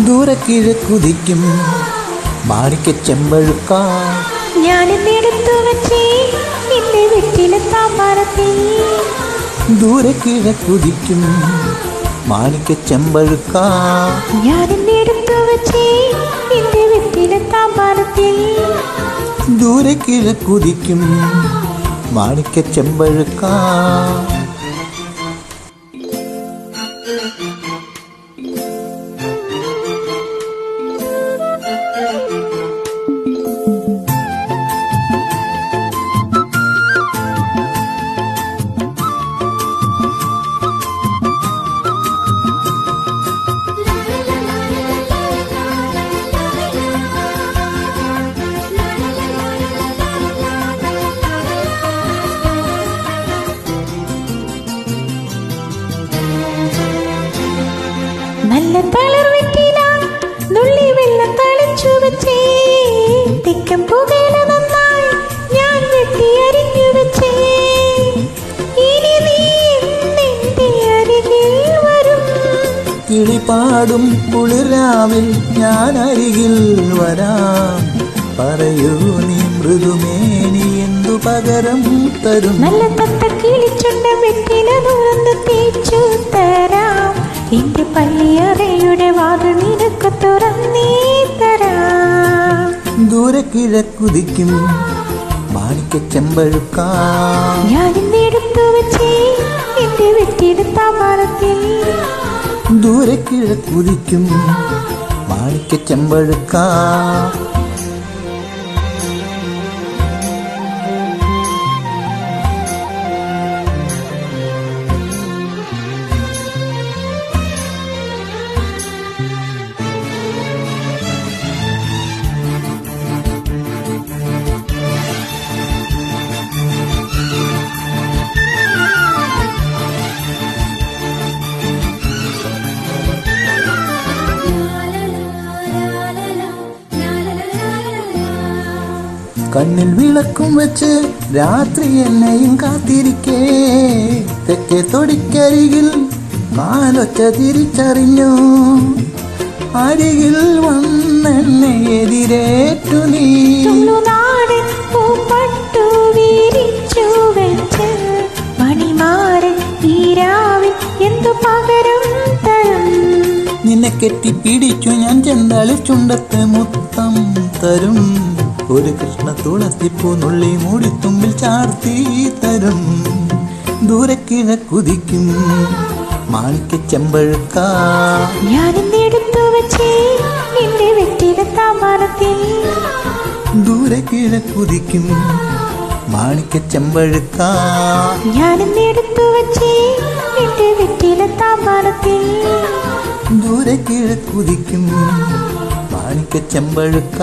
ദൂരെ കിഴക്കുതിക്കും മാണിക്ക ചെമ്പഴുക്ക ഞാനെടുത്തു വച്ചേ എന്റെ വീട്ടിലെ താമരത്തിൽ. ദൂരെ കിഴക്കുതിക്കും മാണിക്ക ചെമ്പഴുക്ക ഞാനെടുത്തു വച്ചേ എന്റെ വീട്ടിലെ താമരത്തിൽ. ദൂരെ കിഴക്കുതിക്കും മാണിക്ക ചെമ്പഴുക്ക. നല്ല തളർവെറ്റില നുള്ളി വെള്ളം തളിച്ചു വെച്ചേ. തെക്കൻ പുകയില നന്നായി ഞാൻ വെട്ടി അരിഞ്ഞു വെച്ചേ. ഇനി നീ എന്റെ അരികിൽ വരും. കിളിപാടും കുളിരാവിൽ ഞാൻ അരികിൽ വരാം. പറയൂ നീ മൃദുമേനി എന്തു പകരം തരും. നല്ല തത്ത കിളിച്ചുണ്ട വെറ്റില തുറന്ന് തേച്ചു തരാം. എന്റെ പള്ളിയറയുടെ വാതിൽ നിനക്ക് തുറന്നേ തരാം. ദൂരെ കിഴക്കുതിക്കും മാണിക്ക ചെമ്പഴുക്ക ഞാനെടുത്തു വച്ചേ എന്റെ വീട്ടിലെ താമരത്തിൽ. ദൂരെ കിഴക്കുതിക്കും മാണിക്ക ചെമ്പഴുക്ക. കണ്ണിൽ വിളക്കും വെച്ച് രാത്രി എന്നെയും കാത്തിരിക്കേ. തെക്കേ തൊടിക്കരികിൽ കാലൊച്ച തിരിച്ചറിഞ്ഞു. അരികിൽ വന്നെന്നെ എതിരേറ്റു നീ. തുളുനാടൻ പൂപ്പട്ടു വിരിച്ചു വെച്ച് മണിമാരൻ ഈ രാവിൽ എന്തു പകരം തരും. നിന്നെ കെട്ടിപ്പിടിച്ചു ഞാൻ ചെന്താളി ചുണ്ടത്ത് മുത്തം തരും. ഒരു കൃഷ്ണ തുളസിപ്പൂ നുള്ളി മൂടിത്തുമ്പിൽ ചാർത്തി തരും. ദൂരെ കിഴക്കുതിക്കും മാണിക്ക ചെമ്പഴുക്ക ഞാനെടുത്തു വച്ചേ എന്റെ വീട്ടിലെ താമരത്തിൽ. ദൂരെ കിഴക്കുതിക്കും മാണിക്ക ചെമ്പഴുക്ക ഞാനെടുത്തു വച്ചേ എന്റെ വീട്ടിലെ താമരത്തിൽ. ദൂരെ കിഴക്കുതിക്കും മാണിക്ക ചെമ്പഴുക്ക.